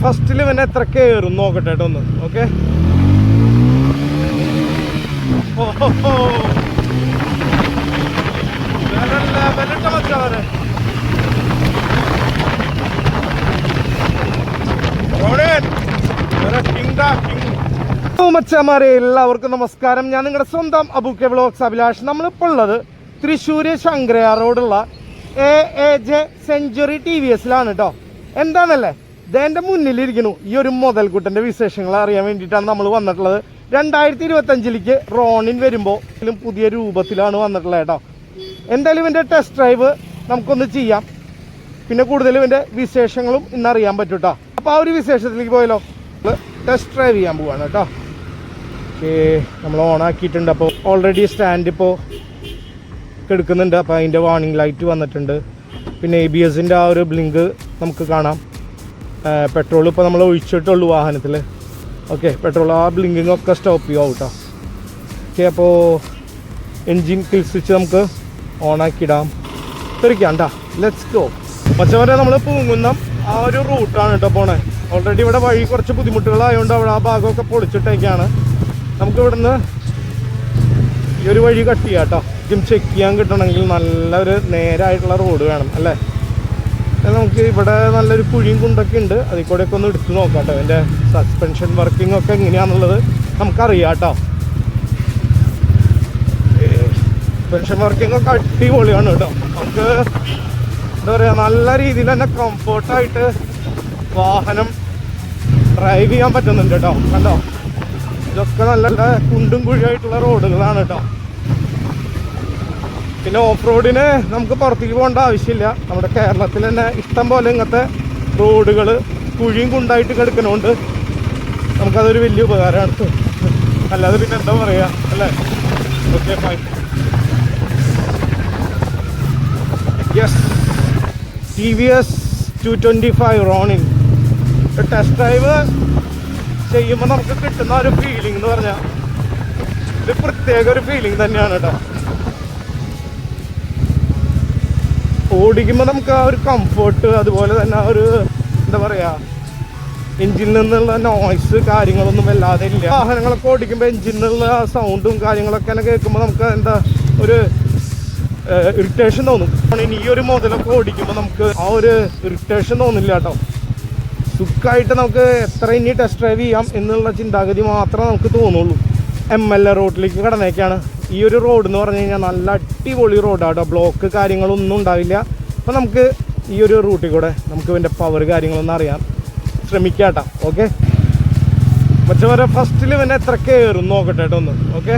ഫസ്റ്റിൽ ഇവനെ എത്ര കയറും നോക്കട്ടെ കേട്ടോ ഒന്ന്. ഓക്കെ, മച്ചാമാരെ എല്ലാവർക്കും നമസ്കാരം. ഞാൻ നിങ്ങളുടെ സ്വന്തം അബൂക്കെ വ്ളോഗ്സ് അഭിലാഷ്. നമ്മളിപ്പോൾ ഉള്ളത് തൃശ്ശൂർ ശങ്കരയാർ റോഡുള്ള AAJ സെഞ്ചുറി TVSലാണ് കേട്ടോ. എന്താണല്ലേ ഇതെൻ്റെ മുന്നിലിരിക്കുന്നു. ഈ ഒരു മുതൽക്കുട്ടൻ്റെ വിശേഷങ്ങൾ അറിയാൻ വേണ്ടിയിട്ടാണ് നമ്മൾ വന്നിട്ടുള്ളത്. 2025 റോണിൻ വരുമ്പോൾ പുതിയ രൂപത്തിലാണ് വന്നിട്ടുള്ളത് കേട്ടോ. എന്തായാലും ഇവൻ്റെ ടെസ്റ്റ് ഡ്രൈവ് നമുക്കൊന്ന് ചെയ്യാം. പിന്നെ കൂടുതൽ ഇവൻ്റെ വിശേഷങ്ങളും ഇന്നറിയാൻ പറ്റും കേട്ടോ. അപ്പോൾ ആ ഒരു വിശേഷത്തിലേക്ക് പോയല്ലോ. ടെസ്റ്റ് ഡ്രൈവ് ചെയ്യാൻ പോവാണ് കേട്ടോ. ഓക്കെ, നമ്മൾ ഓണാക്കിയിട്ടുണ്ട്. അപ്പോൾ ഓൾറെഡി സ്റ്റാൻഡ് ഇപ്പോൾ എടുക്കുന്നുണ്ട്. അപ്പോൾ അതിൻ്റെ വാർണിംഗ് ലൈറ്റ് വന്നിട്ടുണ്ട്. പിന്നെ ABSൻ്റെ ആ ഒരു ബ്ലിങ്ക് നമുക്ക് കാണാം. പെട്രോൾ ഇപ്പോൾ നമ്മൾ ഒഴിച്ചിട്ടുള്ളൂ വാഹനത്തിൽ. ഓക്കെ, പെട്രോൾ ആ ബ്ലിങ്കിങ് ഒക്കെ സ്റ്റോപ്പ് ചെയ്യാവും കേട്ടോ. ഓക്കെ, അപ്പോൾ എൻജിൻ കിൽ സ്വിച്ച് നമുക്ക് ഓണാക്കിയിടാം. തെറിക്കാം കേട്ടോ. Let's go. പച്ചവരെ നമ്മൾ പൂങ്കുന്നം ആ ഒരു റൂട്ടാണ് കേട്ടോ പോണേ. ഓൾറെഡി ഇവിടെ വഴി കുറച്ച് ബുദ്ധിമുട്ടുകളായതുകൊണ്ട് അവിടെ ആ ഭാഗമൊക്കെ പൊളിച്ചിട്ടേക്കാണ്. നമുക്ക് ഇവിടുന്ന് ഈ ഒരു വഴി കട്ട് ചെയ്യാം കേട്ടോ. ഇതും ചെക്ക് ചെയ്യാൻ കിട്ടണമെങ്കിൽ നല്ലൊരു നേരായിട്ടുള്ള റോഡ് വേണം അല്ലേ. നമുക്ക് ഇവിടെ നല്ലൊരു കുഴിയും കുണ്ടൊക്കെ ഉണ്ട്. അതിൽ കൂടെയൊക്കെ ഒന്ന് എടുത്ത് നോക്കാം കേട്ടോ. അതിൻ്റെ സസ്പെൻഷൻ വർക്കിംഗ് ഒക്കെ എങ്ങനെയാണെന്നുള്ളത് നമുക്കറിയാം കേട്ടോ. സസ്പെൻഷൻ വർക്കിംഗ് ഒക്കെ അടിപൊളിയാണ് കേട്ടോ. നമുക്ക് എന്താ പറയുക, നല്ല രീതിയിൽ തന്നെ കംഫോർട്ടായിട്ട് വാഹനം ഡ്രൈവ് ചെയ്യാൻ പറ്റുന്നുണ്ട് കേട്ടോ. കണ്ടോ, ഇതൊക്കെ നല്ല കുണ്ടും കുഴിയായിട്ടുള്ള റോഡുകളാണ് കേട്ടോ. പിന്നെ ഓഫ് റോഡിന് നമുക്ക് പുറത്തേക്ക് പോകേണ്ട ആവശ്യമില്ല. നമ്മുടെ കേരളത്തിൽ തന്നെ ഇഷ്ടം പോലെ ഇങ്ങനത്തെ റോഡുകൾ കുഴിയും കുണ്ടായിട്ട് കിടക്കുന്നതുകൊണ്ട് നമുക്കതൊരു വലിയ ഉപകാരമാണ്. അല്ലാതെ പിന്നെ എന്താ പറയുക അല്ലേ. Okay, fine. Yes, TVS 225 Ronin test drive ചെയ്യുമ്പോൾ നമുക്ക് കിട്ടുന്ന ഒരു ഫീലിംഗ് എന്ന് പറഞ്ഞാൽ ഒരു പ്രത്യേക ഒരു ഫീലിംഗ് തന്നെയാണ് കേട്ടോ. ഓടിക്കുമ്പോൾ നമുക്ക് ആ ഒരു കംഫർട്ട്, അതുപോലെ തന്നെ ആ ഒരു എന്താ പറയുക, എൻജിനിൽ നിന്നുള്ള നോയ്സ് കാര്യങ്ങളൊന്നും വല്ലാതെ ഇല്ല. വാഹനങ്ങളൊക്കെ ഓടിക്കുമ്പോൾ എൻജിനിലുള്ള ആ സൗണ്ടും കാര്യങ്ങളൊക്കെ തന്നെ കേൾക്കുമ്പോൾ നമുക്ക് എന്താ ഒരു ഇറിറ്റേഷൻ തോന്നും. ഈ ഒരു മുതലൊക്കെ ഓടിക്കുമ്പോൾ നമുക്ക് ആ ഒരു ഇറിറ്റേഷൻ തോന്നില്ല കേട്ടോ. സുഖമായിട്ട് നമുക്ക് എത്ര ഇനി ടെസ്റ്റ് ഡ്രൈവ് ചെയ്യാം എന്നുള്ള ചിന്താഗതി മാത്രമേ നമുക്ക് തോന്നുള്ളൂ. MLA റോഡിലേക്ക് കടന്നേക്കാണ്. ഈ ഒരു റോഡ് എന്ന് പറഞ്ഞു കഴിഞ്ഞാൽ നല്ല അടിപൊളി റോഡാണ് കേട്ടോ. ബ്ലോക്ക് കാര്യങ്ങളൊന്നും ഉണ്ടാവില്ല. അപ്പോൾ നമുക്ക് ഈ ഒരു റൂട്ടിൽ കൂടെ നമുക്ക് ഇതിൻ്റെ പവർ കാര്യങ്ങളൊന്നും അറിയാൻ ശ്രമിക്കാം കേട്ടോ. ഓക്കെ, പക്ഷേ വരെ ഫസ്റ്റിൽ ഇവനെ എത്ര കയറും നോക്കട്ടെ കേട്ടോ ഒന്ന്. ഓക്കെ,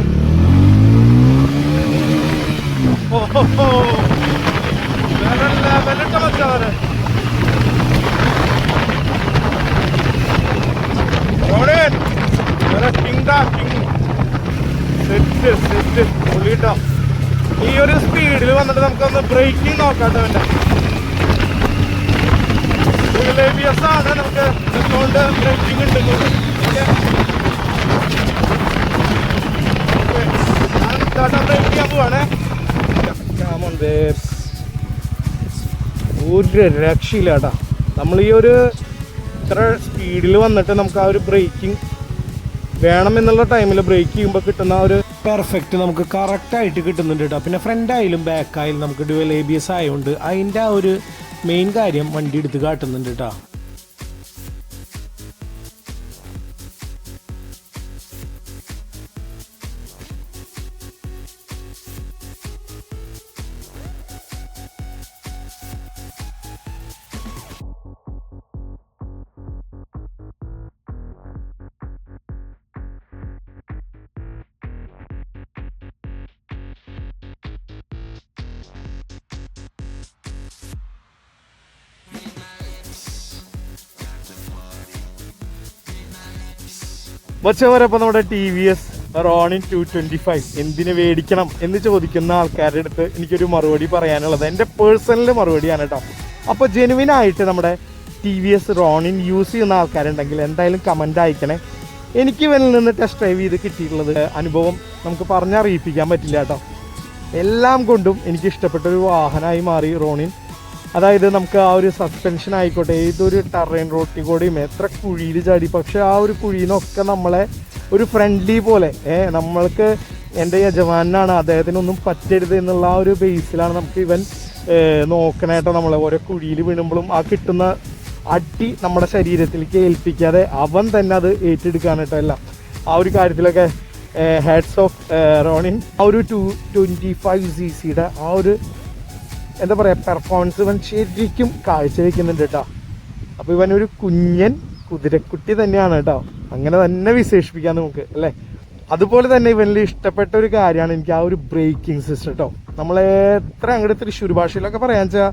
ഈ ഒരു സ്പീഡിൽ വന്നിട്ട് നമുക്കൊന്ന് ബ്രേക്കിംഗ് നോക്കാം കേട്ടോ. എൻ്റെ ABS ആണ്, നമുക്ക് അതുകൊണ്ട് ബ്രേക്കിംഗ് ഉണ്ട്. ബ്രേക്ക് ചെയ്യാൻ പോവാണേ. ഒരു രക്ഷയില്ല കേട്ടോ. നമ്മൾ ഈ ഒരു ഇത്ര സ്പീഡിൽ വന്നിട്ട് നമുക്ക് ആ ഒരു ബ്രേക്കിംഗ് വേണമെന്നുള്ള ടൈമിൽ ബ്രേക്ക് ചെയ്യുമ്പോൾ കിട്ടുന്ന ഒരു പെർഫെക്റ്റ് നമുക്ക് കറക്റ്റായിട്ട് കിട്ടുന്നുണ്ട് കേട്ടോ. പിന്നെ ഫ്രണ്ട് ആയാലും ബാക്ക് ആയാലും നമുക്ക് ഡ്യുവൽ ABS ആയതുകൊണ്ട് അതിൻ്റെ ആ ഒരു മെയിൻ കാര്യം വണ്ടി എടുത്ത് കാട്ടുന്നുണ്ട് കേട്ടോ. വച്ചവരപ്പോൾ നമ്മുടെ TVS റോണിൻ 225 എന്തിനു മേടിക്കണം എന്ന് ചോദിക്കുന്ന ആൾക്കാരുടെ അടുത്ത് എനിക്കൊരു മറുപടി പറയാനുള്ളത് എൻ്റെ പേഴ്സണൽ മറുപടിയാണ് കേട്ടോ. അപ്പോൾ ജെനുവിനായിട്ട് നമ്മുടെ TVS റോണിൻ യൂസ് ചെയ്യുന്ന ആൾക്കാരുണ്ടെങ്കിൽ എന്തായാലും കമൻ്റ് അയക്കണേ. എനിക്ക് ഇവനിൽ നിന്ന് ടെസ്റ്റ് ഡ്രൈവ് ചെയ്ത് കിട്ടിയിട്ടുള്ളത് അനുഭവം നമുക്ക് പറഞ്ഞറിയിപ്പിക്കാൻ പറ്റില്ല കേട്ടോ. എല്ലാം കൊണ്ടും എനിക്ക് ഇഷ്ടപ്പെട്ടൊരു വാഹനമായി മാറി റോണിൻ. അതായത് നമുക്ക് ആ ഒരു സസ്പെൻഷൻ ആയിക്കോട്ടെ, ഏതൊരു ടെറൈൻ റോട്ടിൽ കൂടെയും എത്ര കുഴിയിൽ ചാടി, പക്ഷെ ആ ഒരു കുഴിയിൽ നിന്നൊക്കെ നമ്മളെ ഒരു ഫ്രണ്ട്ലി പോലെ നമ്മൾക്ക് എൻ്റെ യജമാനാണ്, അദ്ദേഹത്തിനൊന്നും പറ്റരുത് എന്നുള്ള ആ ഒരു ബേസിലാണ് നമുക്ക് ഇവൻ നോക്കണേട്ടോ. നമ്മളെ ഓരോ കുഴിയിൽ വീണുമ്പോഴും ആ കിട്ടുന്ന അടി നമ്മുടെ ശരീരത്തിലേക്ക് ഏൽപ്പിക്കാതെ അവൻ തന്നെ അത് ഏറ്റെടുക്കാനായിട്ടോ എല്ലാം. ആ ഒരു കാര്യത്തിലൊക്കെ ഹാറ്റ്സ് ഓഫ് റോണിൻ. ആ ഒരു 225cc ആ ഒരു എന്താ പറയുക പെർഫോമൻസ് ഇവൻ ശരിക്കും കാഴ്ചവെക്കുന്നുണ്ട് കേട്ടോ. അപ്പോൾ ഇവനൊരു കുഞ്ഞൻ കുതിരക്കുട്ടി തന്നെയാണ് കേട്ടോ, അങ്ങനെ തന്നെ വിശേഷിപ്പിക്കാം നമുക്ക് അല്ലേ. അതുപോലെ തന്നെ ഇവനിൽ ഇഷ്ടപ്പെട്ട ഒരു കാര്യമാണ് എനിക്ക് ആ ഒരു ബ്രേക്കിംഗ് സിസ്റ്റം കേട്ടോ. നമ്മളെത്ര അങ്ങോട്ട് തൃശ്ശൂർ ഭാഷയിലൊക്കെ പറയാൻ വെച്ചാൽ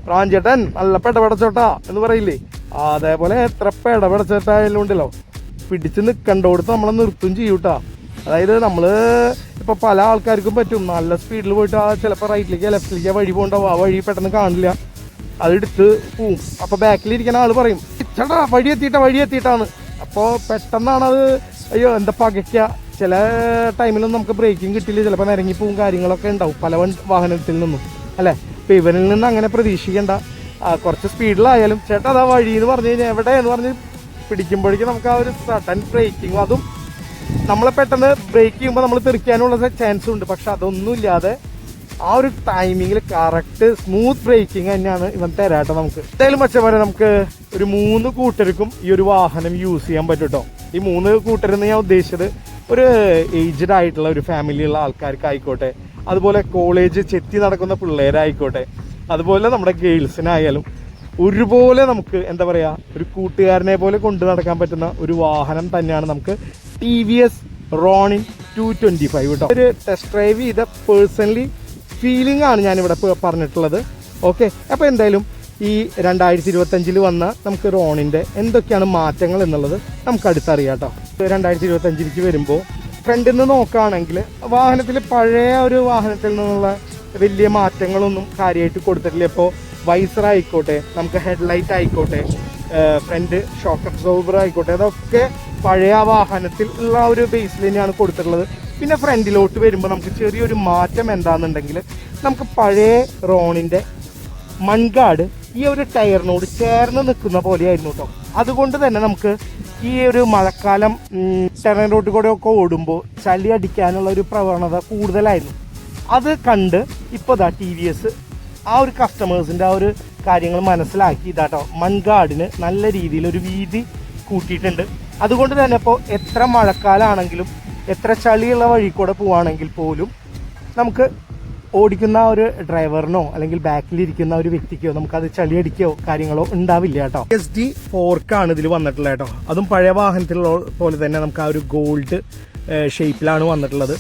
പ്രാഞ്ചേട്ടൻ നല്ല പെടപെടച്ചോട്ടാ എന്ന് പറയില്ലേ, അതേപോലെ എത്ര പെടപെടച്ചോട്ടായാലും ഉണ്ടല്ലോ പിടിച്ച് നിൽക്കണ്ടോടത്ത് നമ്മളെ നിർത്തും ചെയ്യൂട്ടാ. അതായത് നമ്മൾ ഇപ്പോൾ പല ആൾക്കാർക്കും പറ്റും നല്ല സ്പീഡിൽ പോയിട്ട് ആ ചിലപ്പോൾ റൈറ്റിലേക്ക് ലെഫ്റ്റിലേക്ക് വഴി പോകണ്ടാവും, ആ വഴി പെട്ടെന്ന് കാണില്ല, അതെടുത്ത് പോവും. അപ്പോൾ ബാക്കിലിരിക്കുന്ന ആൾ പറയും ചേട്ടാ വഴി എത്തിയിട്ടാണ്. അപ്പോൾ പെട്ടെന്നാണത് അയ്യോ എന്താ പകയ്ക്കുക. ചില ടൈമിലൊന്നും നമുക്ക് ബ്രേക്കിംഗ് കിട്ടില്ല, ചിലപ്പോൾ നിരങ്ങി പോവും, കാര്യങ്ങളൊക്കെ ഉണ്ടാവും പല വാഹനത്തിൽ നിന്നും അല്ലേ. ഇപ്പോൾ ഇവനിൽ നിന്ന് അങ്ങനെ പ്രതീക്ഷിക്കേണ്ട. കുറച്ച് സ്പീഡിലായാലും ചേട്ടാ അതാ വഴി എന്ന് പറഞ്ഞു കഴിഞ്ഞാൽ എവിടെയെന്ന് പറഞ്ഞ് പിടിക്കുമ്പോഴേക്കും നമുക്ക് ആ ഒരു സഡൻ ബ്രേക്കിംഗ്, അതും നമ്മളെ പെട്ടെന്ന് ബ്രേക്ക് ചെയ്യുമ്പോൾ നമ്മൾ തെറിക്കാനുള്ള ചാൻസും ഉണ്ട്. പക്ഷെ അതൊന്നും ഇല്ലാതെ ആ ഒരു ടൈമിങ്ങിൽ കറക്റ്റ് സ്മൂത്ത് ബ്രേക്കിംഗ് തന്നെയാണ് ഇവൻ തരാട്ടോ നമുക്ക്. എന്തായാലും മച്ചന്മാരെ നമുക്ക് ഒരു 3 കൂട്ടർക്കും ഈ ഒരു വാഹനം യൂസ് ചെയ്യാൻ പറ്റും കേട്ടോ. ഈ 3 കൂട്ടരെന്ന് ഞാൻ ഉദ്ദേശിച്ചത് ഒരു ഏജ്ഡ് ആയിട്ടുള്ള ഒരു ഫാമിലിയുള്ള ആൾക്കാർക്ക് ആയിക്കോട്ടെ, അതുപോലെ കോളേജ് ചെത്തി നടക്കുന്ന പിള്ളേരായിക്കോട്ടെ, അതുപോലെ നമ്മുടെ ഗേൾസിനായാലും ഒരുപോലെ നമുക്ക് എന്താ പറയുക ഒരു കൂട്ടുകാരനെ പോലെ കൊണ്ടു നടക്കാൻ പറ്റുന്ന ഒരു വാഹനം തന്നെയാണ് നമുക്ക് TVS റോണിൻ 225 കേട്ടോ. ഒരു ടെസ്റ്റ് ഡ്രൈവ് ചെയ്ത പേഴ്സണലി ഫീലിംഗ് ആണ് ഞാനിവിടെ പറഞ്ഞിട്ടുള്ളത്. ഓക്കെ, അപ്പോൾ എന്തായാലും ഈ 2025 വന്ന നമുക്ക് റോണിൻ്റെ എന്തൊക്കെയാണ് മാറ്റങ്ങൾ എന്നുള്ളത് നമുക്ക് അടുത്തറിയാം കേട്ടോ. 2025 വരുമ്പോൾ ഫ്രണ്ടിൽ നിന്ന് നോക്കുകയാണെങ്കിൽ വാഹനത്തിൽ പഴയ ഒരു വാഹനത്തിൽ നിന്നുള്ള വലിയ മാറ്റങ്ങളൊന്നും കാര്യമായിട്ട് കൊടുത്തിട്ടില്ല. ഇപ്പോൾ വൈസർ ആയിക്കോട്ടെ, നമുക്ക് ഹെഡ്ലൈറ്റ് ആയിക്കോട്ടെ, ഫ്രണ്ട് ഷോക്ക് അബ്സോർബർ ആയിക്കോട്ടെ, അതൊക്കെ പഴയ വാഹനത്തിൽ ഉള്ള ഒരു ബേസിൽ തന്നെയാണ് കൊടുത്തിട്ടുള്ളത്. പിന്നെ ഫ്രണ്ടിലോട്ട് വരുമ്പോൾ നമുക്ക് ചെറിയൊരു മാറ്റം എന്താണെന്നുണ്ടെങ്കിൽ നമുക്ക് പഴയ റോണിൻ്റെ മൺകാട് ഈ ഒരു ടയറിനോട് ചേർന്ന് നിൽക്കുന്ന പോലെയായിരുന്നു കേട്ടോ. അതുകൊണ്ട് തന്നെ നമുക്ക് ഈ ഒരു മഴക്കാലം ടെറൈൻ റോഡിൽ കൂടെ ഒക്കെ ഓടുമ്പോൾ ചളി അടിക്കാനുള്ള ഒരു പ്രവണത കൂടുതലായിരുന്നു. അത് കണ്ട് ഇപ്പോൾ ദാ TVS ആ ഒരു കസ്റ്റമേഴ്സിൻ്റെ ആ ഒരു കാര്യങ്ങൾ മനസ്സിലാക്കി ഇതാട്ടോ മൺകാടിന് നല്ല രീതിയിൽ ഒരു വീതി കൂട്ടിയിട്ടുണ്ട്. അതുകൊണ്ട് തന്നെ ഇപ്പോൾ എത്ര മഴക്കാലമാണെങ്കിലും എത്ര ചളിയുള്ള വഴി കൂടെ പോവുകയാണെങ്കിൽ പോലും നമുക്ക് ഓടിക്കുന്ന ഒരു ഡ്രൈവറിനോ അല്ലെങ്കിൽ ബാക്കിലിരിക്കുന്ന ഒരു വ്യക്തിക്കോ നമുക്കത് ചളിയടിക്കോ കാര്യങ്ങളോ ഉണ്ടാവില്ല കേട്ടോ. SD ഫോർക്കാണ് ഇതിൽ വന്നിട്ടുള്ളത് കേട്ടോ. അതും പഴയ വാഹനത്തിലുള്ള പോലെ തന്നെ നമുക്ക് ആ ഒരു ഗോൾഡ് ഷേപ്പിലാണ് വന്നിട്ടുള്ളത്.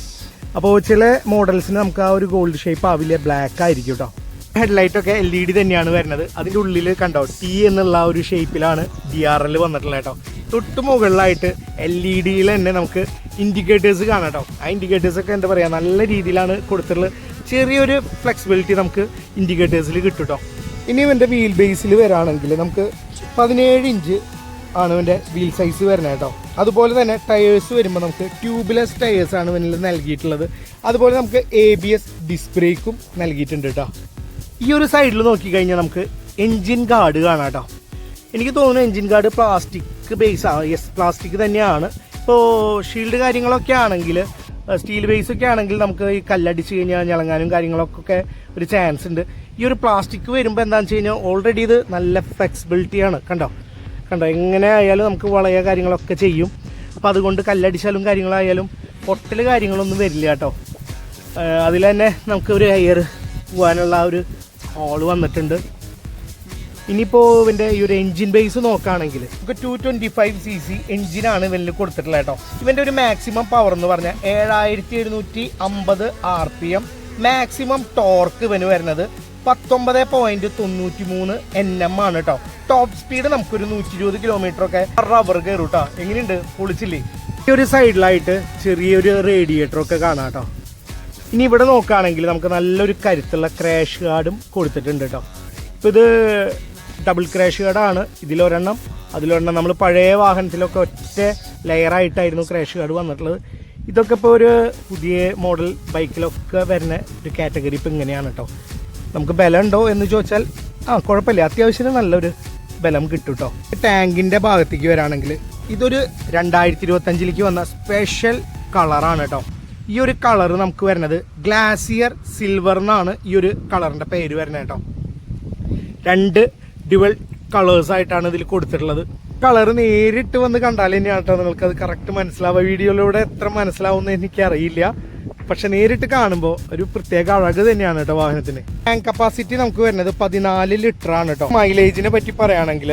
അപ്പോൾ ചില മോഡൽസിന് നമുക്ക് ആ ഒരു ഗോൾഡ് ഷേപ്പ് ആവില്ല, ബ്ലാക്ക് ആയിരിക്കും കേട്ടോ. ഹെഡ്ലൈറ്റൊക്കെ LED തന്നെയാണ് വരുന്നത്. അതിൻ്റെ ഉള്ളിൽ കണ്ടോ T എന്നുള്ള ഒരു ഷേപ്പിലാണ് DRL വന്നിട്ടുള്ളത് കേട്ടോ. തൊട്ട് മുകളിലായിട്ട് LED-യിൽ തന്നെ നമുക്ക് ഇൻഡിക്കേറ്റേഴ്സ് കാണാം കേട്ടോ. ആ ഇൻഡിക്കേറ്റേഴ്സൊക്കെ എന്താ പറയുക നല്ല രീതിയിലാണ് കൊടുത്തിട്ടുള്ളത്. ചെറിയൊരു ഫ്ലെക്സിബിലിറ്റി നമുക്ക് ഇൻഡിക്കേറ്റേഴ്സിൽ കിട്ടും കേട്ടോ. ഇനി ഇവൻ്റെ വീൽ ബേസിൽ വരാണെങ്കിൽ നമുക്ക് 17 ഇഞ്ച് ആണ് ഇവൻ്റെ വീൽ സൈസ് വരുന്നത് കേട്ടോ. അതുപോലെ തന്നെ ടയേഴ്സ് വരുമ്പോൾ നമുക്ക് ട്യൂബ്ലെസ് ടയേഴ്സാണ് ഇവനിൽ നൽകിയിട്ടുള്ളത്. അതുപോലെ നമുക്ക് ABS ഡിസ്ക് ബ്രേക്കും നൽകിയിട്ടുണ്ട് കേട്ടോ. ഈ ഒരു സൈഡിൽ നോക്കിക്കഴിഞ്ഞാൽ നമുക്ക് എൻജിൻ ഗാർഡ് കാണാം കേട്ടോ. എനിക്ക് തോന്നുന്നു എൻജിൻ ഗാർഡ് പ്ലാസ്റ്റിക് ബേസാണ്. യെസ്, പ്ലാസ്റ്റിക് തന്നെയാണ്. ഇപ്പോൾ ഷീൽഡ് കാര്യങ്ങളൊക്കെ ആണെങ്കിൽ സ്റ്റീൽ ബേസ് ഒക്കെ ആണെങ്കിൽ നമുക്ക് ഈ കല്ലടിച്ച് കഴിഞ്ഞാൽ ഞളങ്ങാനും കാര്യങ്ങളൊക്കെ ഒരു ചാൻസ് ഉണ്ട്. ഈ ഒരു പ്ലാസ്റ്റിക് വരുമ്പോൾ എന്താണെന്ന് വെച്ച് കഴിഞ്ഞാൽ ഓൾറെഡി ഇത് നല്ല ഫ്ലെക്സിബിലിറ്റിയാണ്. കണ്ടോ എങ്ങനെ ആയാലും നമുക്ക് വളയ കാര്യങ്ങളൊക്കെ ചെയ്യും. അപ്പോൾ അതുകൊണ്ട് കല്ലടിച്ചാലും കാര്യങ്ങളായാലും പൊട്ടൽ കാര്യങ്ങളൊന്നും വരില്ല കേട്ടോ. അതിൽ തന്നെ നമുക്ക് ഒരു എയർ പോകാനുള്ള ഒരു ഹോള് വന്നിട്ടുണ്ട്. ഇനിയിപ്പോൾ ഇവൻ്റെ ഈ ഒരു എൻജിൻ ബേസ് നോക്കുകയാണെങ്കിൽ നമുക്ക് 225cc എൻജിനാണ് ഇവനിൽ കൊടുത്തിട്ടുള്ളത് കേട്ടോ. ഇവൻ്റെ ഒരു മാക്സിമം പവർ എന്ന് പറഞ്ഞാൽ 7750 RPM, മാക്സിമം ടോർക്ക് ഇവന് വരുന്നത് 19.93 Nm ആണ് കേട്ടോ. ടോപ്പ് സ്പീഡ് നമുക്കൊരു 120 km ഒക്കെ റബ്ബർ കയറും കേട്ടോ. എങ്ങനെയുണ്ട്, പൊളിച്ചില്ലേ? ഈ ഒരു സൈഡിലായിട്ട് ചെറിയൊരു റേഡിയേറ്ററൊക്കെ കാണാം കേട്ടോ. ഇനി ഇവിടെ നോക്കുകയാണെങ്കിൽ നമുക്ക് നല്ലൊരു കരുത്തുള്ള ക്രാഷ് ഗാർഡും കൊടുത്തിട്ടുണ്ട് കേട്ടോ. ഇപ്പോൾ ഇത് ഡബിൾ ക്രാഷ് ഗാർഡാണ്. ഇതിലൊരെണ്ണം അതിലൊരെണ്ണം നമ്മൾ പഴയ വാഹനത്തിലൊക്കെ ഒറ്റ ലെയറായിട്ടായിരുന്നു ക്രാഷ് ഗാർഡ് വന്നിട്ടുള്ളത്. ഇതൊക്കെ ഇപ്പോൾ ഒരു പുതിയ മോഡൽ ബൈക്കിലൊക്കെ വരുന്ന ഒരു കാറ്റഗറി ഇപ്പോൾ ഇങ്ങനെയാണ് കേട്ടോ. നമുക്ക് ബലം ഉണ്ടോ എന്ന് ചോദിച്ചാൽ കുഴപ്പമില്ല, അത്യാവശ്യം നല്ലൊരു ബലം കിട്ടും കേട്ടോ. ടാങ്കിൻ്റെ ഭാഗത്തേക്ക് വരാണെങ്കിൽ ഇതൊരു 2025 വന്ന സ്പെഷ്യൽ കളറാണ് കേട്ടോ. ഈ ഒരു കളർ നമുക്ക് വരുന്നത് ഗ്ലാസിയർ സിൽവർ എന്നാണ് ഈ ഒരു കളറിൻ്റെ പേര് വരുന്നത് കേട്ടോ. 2 ഡ്യുവൽ കളേഴ്സ് ആയിട്ടാണ് ഇതിൽ കൊടുത്തിട്ടുള്ളത്. കളർ നേരിട്ട് വന്ന് കണ്ടാൽ തന്നെയാണ് കേട്ടോ നിങ്ങൾക്ക് അത് കറക്റ്റ് മനസ്സിലാവുക. വീഡിയോയിലൂടെ എത്ര മനസ്സിലാവുമെന്ന് എനിക്കറിയില്ല, പക്ഷെ നേരിട്ട് കാണുമ്പോൾ ഒരു പ്രത്യേക അഴക് തന്നെയാണ് കേട്ടോ വാഹനത്തിന്. ടാങ്ക് കപ്പാസിറ്റി നമുക്ക് വരുന്നത് 14 ലിറ്റർ ആണ് കേട്ടോ. മൈലേജിനെ പറ്റി പറയുകയാണെങ്കിൽ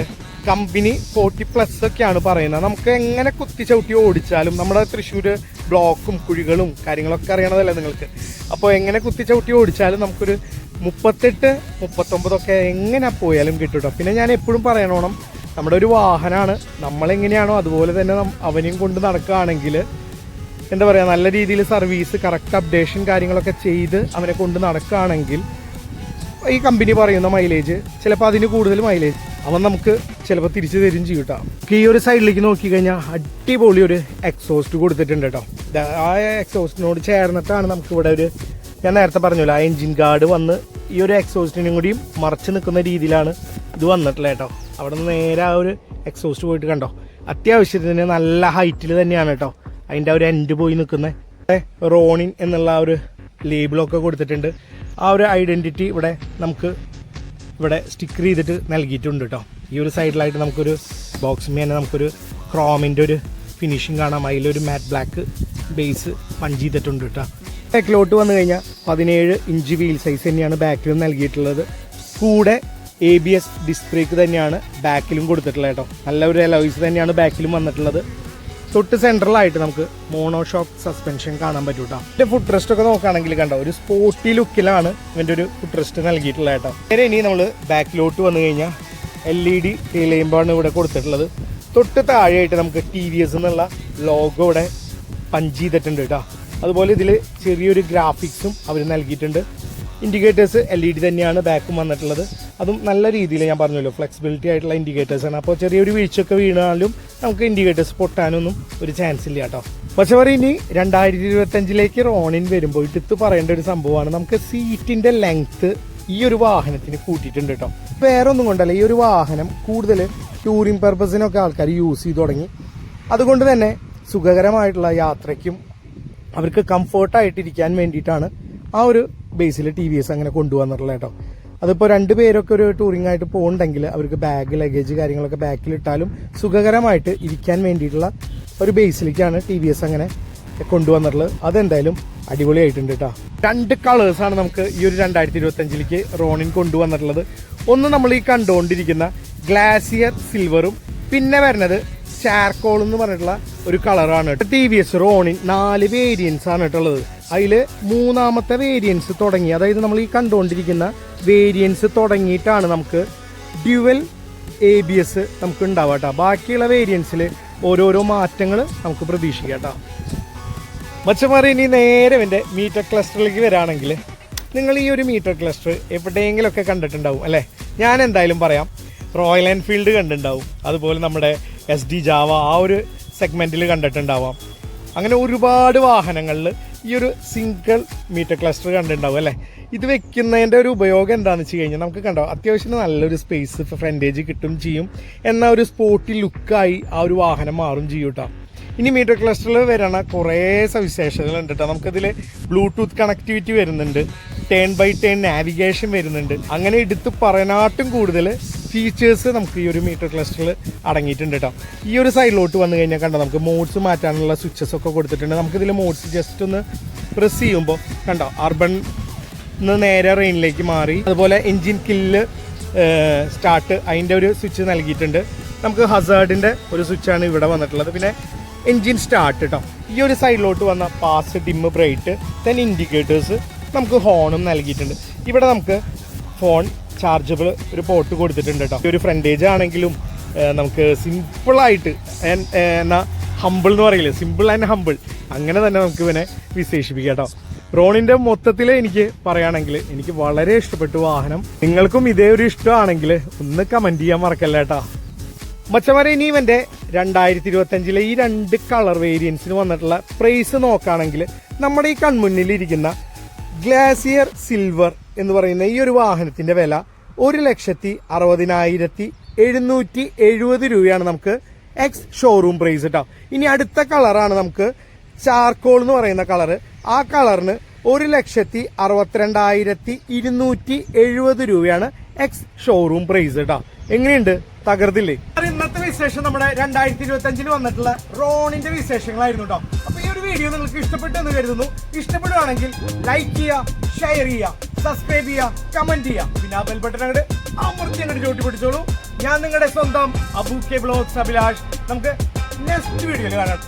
കമ്പനി 40+ ഒക്കെയാണ് പറയുന്നത്. നമുക്ക് എങ്ങനെ കുത്തി ചവിട്ടി ഓടിച്ചാലും നമ്മുടെ തൃശ്ശൂർ ബ്ലോക്കും കുഴികളും കാര്യങ്ങളൊക്കെ അറിയണതല്ലേ നിങ്ങൾക്ക്. അപ്പോൾ എങ്ങനെ കുത്തി ചവിട്ടി ഓടിച്ചാലും നമുക്കൊരു 38-39 ഒക്കെ എങ്ങനെ പോയാലും കിട്ടും കേട്ടോ. പിന്നെ ഞാൻ എപ്പോഴും പറയണോണം, നമ്മുടെ ഒരു വാഹനമാണ്, നമ്മളെങ്ങനെയാണോ അതുപോലെ തന്നെ അവനെയും കൊണ്ട് നടക്കുകയാണെങ്കിൽ എന്താ പറയുക, നല്ല രീതിയിൽ സർവീസ് കറക്റ്റ് അപ്ഡേഷൻ കാര്യങ്ങളൊക്കെ ചെയ്ത് അവനെ കൊണ്ട് നടക്കുകയാണെങ്കിൽ ഈ കമ്പനി പറയുന്ന മൈലേജ് ചിലപ്പോൾ അതിന് കൂടുതൽ മൈലേജ് അവൻ നമുക്ക് ചിലപ്പോൾ തിരിച്ചു തരും ചെയ്യും കേട്ടോ. ഈ ഒരു സൈഡിലേക്ക് നോക്കിക്കഴിഞ്ഞാൽ അടിപൊളി ഒരു എക്സോസ്റ്റ് കൊടുത്തിട്ടുണ്ട് കേട്ടോ. ആ എക്സോസ്റ്റിനോട് ചേർന്നിട്ടാണ് നമുക്കിവിടെ ഒരു, ഞാൻ നേരത്തെ പറഞ്ഞല്ലോ, ആ എൻജിൻ ഗാർഡ് വന്ന് ഈ ഒരു എക്സോസ്റ്റിനും കൂടിയും മറച്ച് നിൽക്കുന്ന രീതിയിലാണ് ഇത് വന്നിട്ടുള്ളത് കേട്ടോ. അവിടെ നിന്ന് നേരെ ആ ഒരു എക്സോസ്റ്റ് പോയിട്ട് കണ്ടോ, അത്യാവശ്യത്തിന് നല്ല ഹൈറ്റിൽ തന്നെയാണ് കേട്ടോ അതിൻ്റെ ആ ഒരു എൻഡ് പോയി നിൽക്കുന്നത്. റോണിൻ എന്നുള്ള ആ ഒരു ലേബിളൊക്കെ കൊടുത്തിട്ടുണ്ട്. ആ ഒരു ഐഡൻറ്റിറ്റി ഇവിടെ നമുക്ക് ഇവിടെ സ്റ്റിക്കർ ചെയ്തിട്ട് നൽകിയിട്ടുണ്ട് കേട്ടോ. ഈ ഒരു സൈഡിലായിട്ട് നമുക്കൊരു ബോക്സിൽ തന്നെ നമുക്കൊരു ക്രോമിൻ്റെ ഒരു ഫിനിഷിങ് കാണാം. അതിലൊരു മാറ്റ് ബ്ലാക്ക് ബേസ് പഞ്ച് ചെയ്തിട്ടുണ്ട് കേട്ടോ. ബാക്കിലോട്ട് വന്നു കഴിഞ്ഞാൽ 17 ഇഞ്ച് വീൽ സൈസ് തന്നെയാണ് ബാക്കിലും നൽകിയിട്ടുള്ളത്. കൂടെ ABS ഡിസ്ക് ബ്രേക്ക് തന്നെയാണ് ബാക്കിലും കൊടുത്തിട്ടുള്ളത് കേട്ടോ. നല്ല ഒരു അലോയ്സ് തന്നെയാണ് ബാക്കിലും വന്നിട്ടുള്ളത്. തൊട്ട് സെൻട്രലായിട്ട് നമുക്ക് മോണോഷോക്ക് സസ്പെൻഷൻ കാണാൻ പറ്റും കേട്ടോ. ഇതിൻ്റെ ഫുഡ് റെസ്റ്റ് ഒക്കെ നോക്കുകയാണെങ്കിൽ കണ്ടോ, ഒരു സ്പോർട്ടി ലുക്കിലാണ് ഇവൻ്റെ ഒരു ഫുഡ് റെസ്റ്റ് നൽകിയിട്ടുള്ളത് കേട്ടോ. നേരെ ഇനി നമ്മൾ ബാക്കിലോട്ട് വന്നു കഴിഞ്ഞാൽ LED ടെയിൽ ലാമ്പാണ് ഇവിടെ കൊടുത്തിട്ടുള്ളത്. തൊട്ട് താഴെയായിട്ട് നമുക്ക് TVS എന്നുള്ള ലോഗോ ഇവിടെ പഞ്ച് ചെയ്തിട്ടുണ്ട് കേട്ടോ. അതുപോലെ ഇതിൽ ചെറിയൊരു ഗ്രാഫിക്സും അവർ നൽകിയിട്ടുണ്ട്. ഇൻഡിക്കേറ്റേഴ്സ് LED തന്നെയാണ് ബാക്കും വന്നിട്ടുള്ളത്. അതും നല്ല രീതിയിൽ ഞാൻ പറഞ്ഞല്ലോ ഫ്ലെക്സിബിലിറ്റി ആയിട്ടുള്ള ഇൻഡിക്കേറ്റേഴ്സാണ്. അപ്പോൾ ചെറിയൊരു വീഴ്ചയൊക്കെ വീണാലും നമുക്ക് ഇൻഡിക്കേറ്റേഴ്സ് പൊട്ടാനൊന്നും ഒരു ചാൻസ് ഇല്ല കേട്ടോ. പക്ഷെ ഇനി 2025 റോണിൻ വരുമ്പോൾ എടുത്ത് പറയേണ്ട ഒരു സംഭവമാണ്, നമുക്ക് സീറ്റിൻ്റെ ലെങ്ത്ത് ഈ ഒരു വാഹനത്തിന് കൂട്ടിയിട്ടുണ്ട് കേട്ടോ. വേറെ ഒന്നും കൊണ്ടല്ല, ഈ ഒരു വാഹനം കൂടുതൽ ടൂറിംഗ് പർപ്പസിനൊക്കെ ആൾക്കാർ യൂസ് ചെയ്ത് തുടങ്ങി. അതുകൊണ്ട് തന്നെ സുഖകരമായിട്ടുള്ള യാത്രയ്ക്കും അവർക്ക് കംഫർട്ടായിട്ടിരിക്കാൻ വേണ്ടിയിട്ടാണ് ആ ഒരു ബേസിൽ TVS അങ്ങനെ കൊണ്ടുവന്നിട്ടുള്ളത് കേട്ടോ. അതിപ്പോൾ 2 പേരൊക്കെ ഒരു ടൂറിംഗ് ആയിട്ട് പോകുന്നുണ്ടെങ്കിൽ അവർക്ക് ബാഗ് ലഗേജ് കാര്യങ്ങളൊക്കെ ബാക്കിലിട്ടാലും സുഖകരമായിട്ട് ഇരിക്കാൻ വേണ്ടിയിട്ടുള്ള ഒരു ബേസിലേക്കാണ് TVS അങ്ങനെ കൊണ്ടുവന്നിട്ടുള്ളത്. അതെന്തായാലും അടിപൊളിയായിട്ടുണ്ട് കേട്ടോ. 2 കളേഴ്സാണ് നമുക്ക് ഈ ഒരു 2025 റോണിൻ കൊണ്ടുവന്നിട്ടുള്ളത്. ഒന്ന് നമ്മൾ ഈ കണ്ടുകൊണ്ടിരിക്കുന്ന ഗ്ലാസിയർ സിൽവറും, പിന്നെ വരുന്നത് ചാർക്കോൾ എന്ന് പറഞ്ഞിട്ടുള്ള ഒരു കളറാണ്. TVS റോണിൻ 4 വേരിയൻസ് ആണ് കേട്ടുള്ളത്. അതിൽ 3ാമത്തെ വേരിയൻസ് തുടങ്ങി, അതായത് നമ്മൾ ഈ കണ്ടുകൊണ്ടിരിക്കുന്ന വേരിയൻസ് തുടങ്ങിയിട്ടാണ് നമുക്ക് ഡ്യുവൽ ABS നമുക്ക് ഉണ്ടാവുക കേട്ടോ. ബാക്കിയുള്ള വേരിയൻസിൽ ഓരോരോ മാറ്റങ്ങൾ നമുക്ക് പ്രതീക്ഷിക്കാം കേട്ടോ. മച്ചമാറി ഇനി നേരെ എൻ്റെ മീറ്റർ ക്ലസ്റ്ററിലേക്ക് വരാണെങ്കിൽ, നിങ്ങൾ ഈ ഒരു മീറ്റർ ക്ലസ്റ്റർ എവിടെയെങ്കിലുമൊക്കെ കണ്ടിട്ടുണ്ടാവും അല്ലേ? ഞാൻ എന്തായാലും പറയാം, റോയൽ എൻഫീൽഡ് കണ്ടിട്ടുണ്ടാവും, അതുപോലെ നമ്മുടെ SD ജാവ ആ ഒരു സെഗ്മെൻറ്റിൽ കണ്ടിട്ടുണ്ടാവാം. അങ്ങനെ ഒരുപാട് വാഹനങ്ങളിൽ ഈ ഒരു സിംഗിൾ മീറ്റർ ക്ലസ്റ്റർ കണ്ടിട്ടുണ്ടാവും അല്ലേ? ഇത് വെക്കുന്നതിൻ്റെ ഒരു ഉപയോഗം എന്താണെന്ന് വെച്ച് കഴിഞ്ഞാൽ നമുക്ക് കണ്ടോ, അത്യാവശ്യം നല്ലൊരു സ്പേസ് ഫ്രണ്ടേജ് കിട്ടും ചെയ്യും, എന്നാൽ ഒരു സ്പോർട്ടി ലുക്കായി ആ ഒരു വാഹനം മാറും ചെയ്യും കേട്ടോ. ഇനി മീറ്റർ ക്ലസ്റ്ററിൽ വരണ കുറേ സവിശേഷതകളുണ്ട് കേട്ടോ. നമുക്കതിൽ ബ്ലൂടൂത്ത് കണക്ടിവിറ്റി വരുന്നുണ്ട്, ടേൺ ബൈ ടേൺ നാവിഗേഷൻ വരുന്നുണ്ട്. അങ്ങനെ എടുത്ത് പറയാനാട്ടും കൂടുതൽ ഫീച്ചേഴ്സ് നമുക്ക് ഈ ഒരു മീറ്റർ ക്ലസ്റ്ററിൽ അടങ്ങിയിട്ടുണ്ട് കേട്ടോ. ഈ ഒരു സൈഡിലോട്ട് വന്നു കഴിഞ്ഞാൽ കണ്ടോ, നമുക്ക് മോഡ്സ് മാറ്റാനുള്ള സ്വിച്ചസ് ഒക്കെ കൊടുത്തിട്ടുണ്ട്. നമുക്കിതിൽ മോഡ്സ് ജസ്റ്റ് ഒന്ന് പ്രസ് ചെയ്യുമ്പോൾ കണ്ടോ, അർബൺ നേരെ റെയിനിലേക്ക് മാറി. അതുപോലെ എൻജിൻ കില്ല് സ്റ്റാർട്ട് അതിൻ്റെ ഒരു സ്വിച്ച് നൽകിയിട്ടുണ്ട്. നമുക്ക് ഹസാർഡിൻ്റെ ഒരു സ്വിച്ചാണ് ഇവിടെ വന്നിട്ടുള്ളത്. പിന്നെ എൻജിൻ സ്റ്റാർട്ട് കേട്ടോ. ഈ ഒരു സൈഡിലോട്ട് വന്ന pass, dim, bright, then indicators, നമുക്ക് ഹോണും നൽകിയിട്ടുണ്ട്. ഇവിടെ നമുക്ക് ഫോൺ ചാർജബിൾ ഒരു പോർട്ട് കൊടുത്തിട്ടുണ്ട് കേട്ടോ. ഒരു ഫ്രണ്ടേജ് ആണെങ്കിലും നമുക്ക് സിമ്പിളായിട്ട് എന്നാ ഹമ്പിൾ എന്ന് പറയില്ലേ, സിമ്പിൾ ആൻഡ് ഹമ്പിൾ, അങ്ങനെ തന്നെ നമുക്ക് ഇവനെ വിശേഷിപ്പിക്കാം കേട്ടോ. റോണിൻ്റെ മൊത്തത്തിൽ എനിക്ക് പറയുകയാണെങ്കിൽ എനിക്ക് വളരെ ഇഷ്ടപ്പെട്ടു വാഹനം. നിങ്ങൾക്കും ഇതേ ഒരു ഇഷ്ടമാണെങ്കിൽ ഒന്ന് കമൻറ്റ് ചെയ്യാൻ മറക്കല്ല കേട്ടോ. മച്ചമാരെ ഇനിയും എൻ്റെ 2025 ഈ 2 കളർ വേരിയൻസിന് വന്നിട്ടുള്ള പ്രൈസ് നോക്കുകയാണെങ്കിൽ, നമ്മുടെ ഈ കൺമുന്നിലിരിക്കുന്ന ഗ്ലാസിയർ സിൽവർ എന്ന് പറയുന്ന ഈ ഒരു വാഹനത്തിൻ്റെ വില 1,60,770 രൂപയാണ് നമുക്ക് എക്സ് ഷോറൂം പ്രൈസ് കേട്ടോ. ഇനി അടുത്ത കളറാണ് നമുക്ക് ചാർക്കോൾ എന്ന് പറയുന്ന കളറ്. ആ കളറിന് 1,62,270 രൂപയാണ് എക്സ് ഷോറൂം പ്രൈസ് കേട്ടോ. എങ്ങനെയുണ്ട്, തകർത്തില്ലേ? ഇന്നത്തെ വിശേഷം നമ്മുടെ 2025 വന്നിട്ടുള്ള റോണിന്റെ വിശേഷങ്ങളായിരുന്നു കേട്ടോ. അപ്പൊ ഈ ഒരു വീഡിയോ നിങ്ങൾക്ക് ഇഷ്ടപ്പെട്ടു എന്ന് കരുതുന്നു. ഇഷ്ടപ്പെടുവാണെങ്കിൽ ലൈക്ക് ചെയ്യുക, ഷെയർ ചെയ്യുക, സബ്സ്ക്രൈബ് ചെയ്യുക, കമന്റ് ചെയ്യുക. പിന്നെ ആ ബെൽ ബട്ടൺ അങ്ങോട്ട് അമർത്തി അങ്ങോട്ട് ചോട്ടി പിടിച്ചോളൂ. ഞാൻ നിങ്ങളുടെ സ്വന്തം അബു കെ വ്ലോഗ്സ് അഭിലാഷ്. നമുക്ക് നെക്സ്റ്റ് വീഡിയോയിൽ കാണാം.